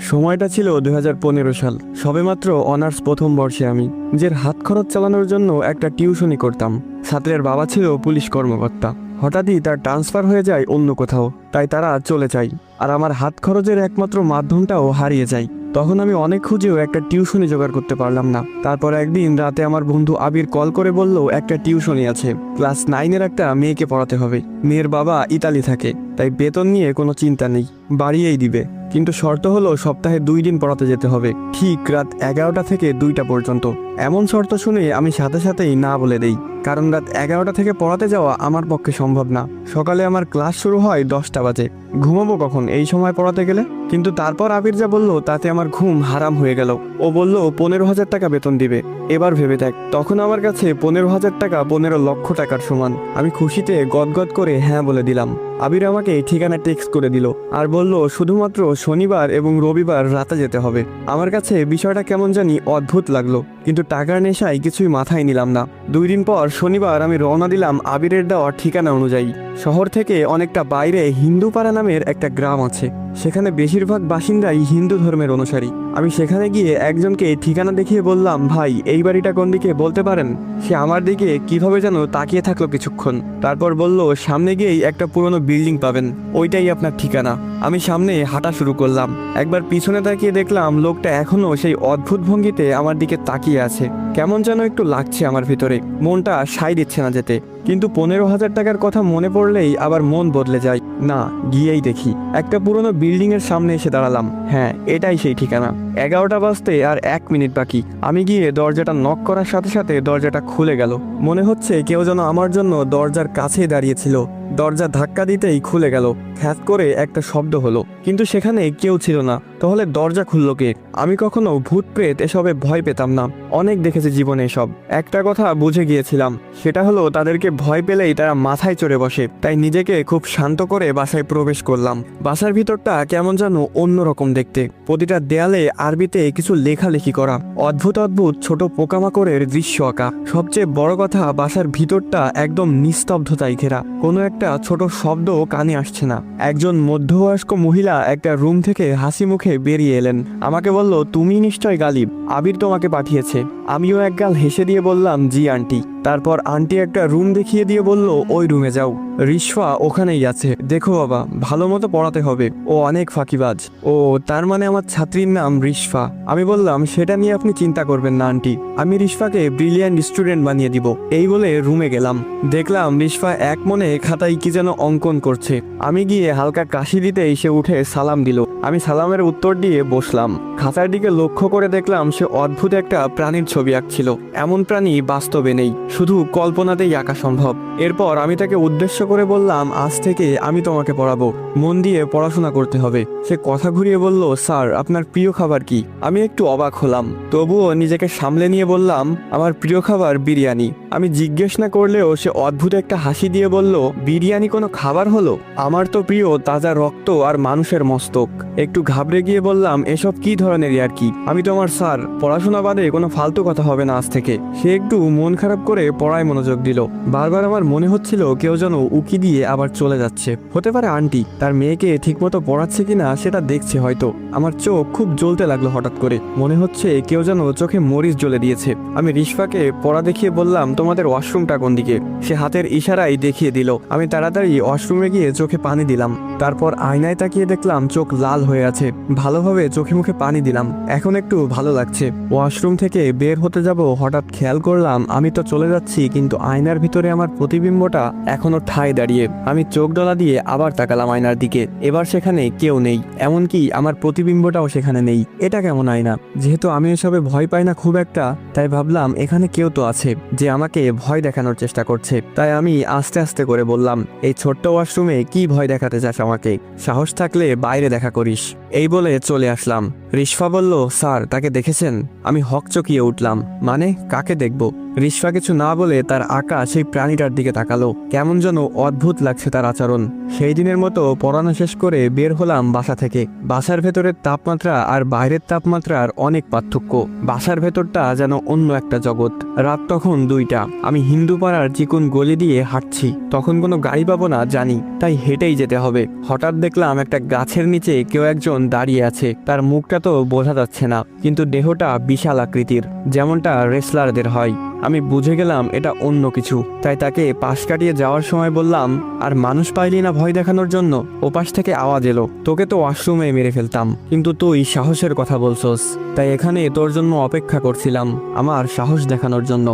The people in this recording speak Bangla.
সময়টা ছিল 2015 সাল। সবেমাত্র অনার্স প্রথম বর্ষে আমি নিজের হাত খরচ চালানোর জন্য একটা টিউশনি করতাম। ছাত্রের বাবা ছিল পুলিশ কর্মকর্তা। হঠাৎই তার ট্রান্সফার হয়ে যায় অন্য কোথাও, তাই তারা চলে যায় আর আমার হাত খরচের একমাত্র মাধ্যমটাও হারিয়ে যায়। তখন আমি অনেক খুঁজেও একটা টিউশনি জোগাড় করতে পারলাম না। তারপর একদিন রাতে আমার বন্ধু আবির কল করে বলল একটা টিউশনি আছে, ক্লাস 9-এর একটা মেয়েকে পড়াতে হবে। মেয়ের বাবা ইতালি থাকে, তাই বেতন নিয়ে কোনো চিন্তা নেই, বাড়িয়েই দিবে। কিন্তু শর্ত হলো সপ্তাহে 2 দিন পড়াতে যেতে হবে, ঠিক রাত 11টা থেকে 2টা পর্যন্ত। এমন শর্ত শুনে আমি সাথে সাথেই না বলে দেই, কারণ রাত 11টা থেকে পড়াতে যাওয়া আমার পক্ষে সম্ভব না। সকালে আমার ক্লাস শুরু হয় 10টা বাজে, ঘুমাবো কখন এই সময় পড়াতে গেলে? কিন্তু তারপর আবির যা বলল তাতে আমার ঘুম হারাম হয়ে গেল। ও বলল 15,000 টাকা বেতন দিবে। এবার ভেবে দেখ, তখন আমার কাছে 15,000 টাকা 15 লক্ষ টাকার সমান। আমি খুশিতে গদগদ করে হ্যাঁ বলে দিলাম। আবির আমাকে ঠিকানা টেক্সট করে দিল আর বলল শুধুমাত্র শনিবার এবং রবিবার রাতে যেতে হবে। আমার কাছে বিষয়টা কেমন জানি অদ্ভুত লাগলো, কিন্তু টাকার নেশায় কিছুই মাথায় নিলাম না। 2 দিন পর শনিবার আমি রওনা দিলাম আবিরের দেওয়া ঠিকানা অনুযায়ী। শহর থেকে অনেকটা বাইরে হিন্দুপাড়া নামের একটা গ্রাম আছে, সেখানে বেশিরভাগ বাসিন্দাই হিন্দু ধর্মের অনুসারী। আমি সেখানে গিয়ে একজনকে ঠিকানা দেখিয়ে বললাম, ভাই এই বাড়িটা কোন দিকে বলতে পারেন? সে আমার দিকে কিভাবে যেন তাকিয়ে থাকলো কিছুক্ষণ, তারপর বলল সামনে গিয়েই একটা পুরনো বিল্ডিং পাবেন, ওইটাই আপনার ঠিকানা। আমি সামনে হাঁটা শুরু করলাম। একবার পিছনে তাকিয়ে দেখলাম লোকটা এখনো সেই অদ্ভুত ভঙ্গিতে আমার দিকে তাকিয়ে আছে। কেমন যেন একটু লাগছে আমার ভিতরে, মনটা সাই দিচ্ছে না যেতে। কিন্তু 15,000 টাকার কথা মনে পড়লেই আবার মন বদলে যায়। না, গিয়েই দেখি। একটা পুরনো বিল্ডিং এর সামনে এসে দাঁড়ালাম। হ্যাঁ, এটাই সেই ঠিকানা। 11টা বাজতে আর 1 মিনিট বাকি। আমি গিয়ে দরজাটা নক করার সাথে সাথে দরজাটা খুলে গেল। মনে হচ্ছে কেউ যেন আমার জন্য দরজার কাছেই দাঁড়িয়েছিল। দরজা ধাক্কা দিতেই খুলে গেল, খ্যাত করে একটা শব্দ হলো, কিন্তু সেখানে কেউ ছিল না। তাহলে দরজা খুললো কে? আমি কখনো ভূত প্রেত এসবে ভয় পেতাম না, অনেক দেখেছি জীবনে এসব। একটা কথা বুঝে গিয়েছিলাম, সেটা হলো তাদেরকে ভয় পেলেই তারা মাথায় চড়ে বসে। তাই নিজেকে খুব শান্ত করে বাসায় প্রবেশ করলাম। বাসার ভিতরটা কেমন যেন অন্যরকম দেখতে। প্রতিটা দেয়ালে আরবিতে কিছু লেখালেখি করা, অদ্ভুত অদ্ভুত ছোট পোকামাকড়ের দৃশ্য আঁকা। সবচেয়ে বড় কথা, বাসার ভিতরটা একদম নিস্তব্ধতায় ঘেরা, কোনো একটা ছোট শব্দ কানে আসছে না। একজন মধ্যবয়স্ক মহিলা একটা রুম থেকে হাসি মুখে বেরিয়ে এলেন। আমাকে বলল, তুমি নিশ্চয় গালিব, আবির তোমাকে পাঠিয়েছে। আমিও একগাল হেসে দিয়ে বললাম, জি আন্টি। তারপর আন্টি একটা রুম দেখিয়ে দিয়ে বলল, ওই রুমে যাও, রিশফা ওখানেই আছে, দেখো বাবা, ভালো মতো পড়াতে হবে, ও অনেক ফাঁকিবাজ। ও, তার মানে আমার ছাত্রীর নাম রিশফা? আমি বললাম, সেটা নিয়ে আপনি চিন্তা করবেন না আন্টি, আমি রিশফাকে ব্রিলিয়ান্ট স্টুডেন্ট বানিয়ে দিব। এই বলে রুমে গেলাম। দেখলাম রিশফা এক মনে খাতায় কি যেন অঙ্কন করছে। আমি গিয়ে হালকা কাশি দিতেই সে উঠে সালাম দিল। আমি সালামের উত্তর দিয়ে বসলাম। খাতার দিকে লক্ষ্য করে দেখলাম সে অদ্ভুত একটা প্রাণীর ছবি আঁকছিল। এমন প্রাণী বাস্তবে নেই, শুধু কল্পনাতেই আঁকা সম্ভব। এরপর আমি তাকে উদ্দেশ্য করে বললাম, আজ থেকে আমি তোমাকে পড়াবো, মন দিয়ে পড়াশোনা করতে হবে। সে কথা ঘুরিয়ে বলল, স্যার আপনার প্রিয় খাবার কি? আমি একটু অবাক হলাম, তবুও নিজেকে সামলে নিয়ে বললাম, আমার প্রিয় খাবার বিরিয়ানি। আমি জিজ্ঞেস না করলেও সে অদ্ভুত একটা হাসি দিয়ে বলল, বিরিয়ানি কোনো খাবার হলো? আমার তো প্রিয় তাজা রক্ত আর মানুষের মস্তক। একটু ঘাবড়ে গিয়ে বললাম, এসব কি ধরনের আর কি? আমি তো আমার স্যার, পড়াশোনা বাদে কোনো ফালতু কথা হবে না আজ থেকে। সে একটু মন খারাপ করে পড়ায় মনোযোগ দিল। বারবার আমার মনে হচ্ছিল কেউ যেন উকি দিয়ে আবার চলে যাচ্ছে। হতে পারে আন্টি তার মেয়েকে ঠিকমতো পড়াচ্ছে কিনা সেটা দেখছে হয়তো। আমার চোখ খুব জ্বলতে লাগলো হঠাৎ করে, মনে হচ্ছে কেউ যেন চোখে মরিচ জ্বলে দিয়েছে। আমি রিশফাকে পড়া দেখিয়ে বললাম, তোমাদের ওয়াশরুমটা কোন দিকে? সে হাতের ইশারায় দেখিয়ে দিল। আমি তাড়াতাড়ি ওয়াশরুমে গিয়ে চোখে পানি দিলাম। তারপর আয়নায় তাকিয়ে দেখলাম চোখ লাল হয়ে আছে। ভালোভাবে চোখে মুখে পানি দিলাম, এখন একটু ভালো লাগছে। ওয়াশরুম থেকে বের হতে যাব, হঠাৎ খেয়াল করলাম আমি তো চলে যাচ্ছি, কিন্তু আয়নার ভিতরে আমার প্রতিবিম্বটা এখনো ঠায় দাঁড়িয়ে। আমি চোখ ডলা দিয়ে আবার তাকালাম আয়নার দিকে। এবার সেখানে কেউ নেই, এমনকি আমার প্রতিবিম্বটাও সেখানে নেই। এটা কেমন আয়না? যেহেতু আমি এসবে ভয় পাই না খুব একটা, তাই ভাবলাম এখানে কেউ তো আছে যে আমাকে ভয় দেখানোর চেষ্টা করছে। তাই আমি আস্তে আস্তে করে বললাম, এই ছোট্ট ওয়াশরুমে কি ভয় দেখাতে চাস আমাকে? সাহস থাকলে বাইরে দেখা করিস। এই বলে চলে আসলাম। রিশফা বলল, স্যার তাকে দেখেছেন? আমি হকচকিয়ে উঠলাম, মানে কাকে দেখব? রিশফা কিছু না বলে তার আঁকা সেই প্রাণীটার দিকে তাকালো। কেমন যেন অদ্ভুত লাগছে তার আচরণ। সেই দিনের মতো পড়ানো শেষ করে বের হলাম বাসা থেকে। বাসার ভেতরের তাপমাত্রা আর বাইরের তাপমাত্রার অনেক পার্থক্য। বাসার ভেতরটা যেন অন্য একটা জগৎ। রাত তখন 2টা। আমি হিন্দু পাড়ার চিকন গলি দিয়ে হাঁটছি। তখন কোনো গাড়ি পাবো না জানি, তাই হেঁটেই যেতে হবে। হঠাৎ দেখলাম একটা গাছের নিচে কেউ একজন দাঁড়িয়ে আছে। তার মুখটা তো বোঝা যাচ্ছে না, কিন্তু দেহটা বিশাল আকৃতির, যেমনটা রেসলারদের হয়। আমি বুঝে গেলাম এটা অন্য কিছু, তাই তাকে পাশ কাটিয়ে যাওয়ার সময় বললাম, আর মানুষ পাইলি না ভয় দেখানোর জন্য? ওপাশ থেকে আওয়াজ এলো, তোকে তো ওয়াশরুমে মেরে ফেলতাম, কিন্তু তুই সাহসের কথা বলছস, তাই এখানে তোর জন্য অপেক্ষা করছিলাম, আমার সাহস দেখানোর জন্য।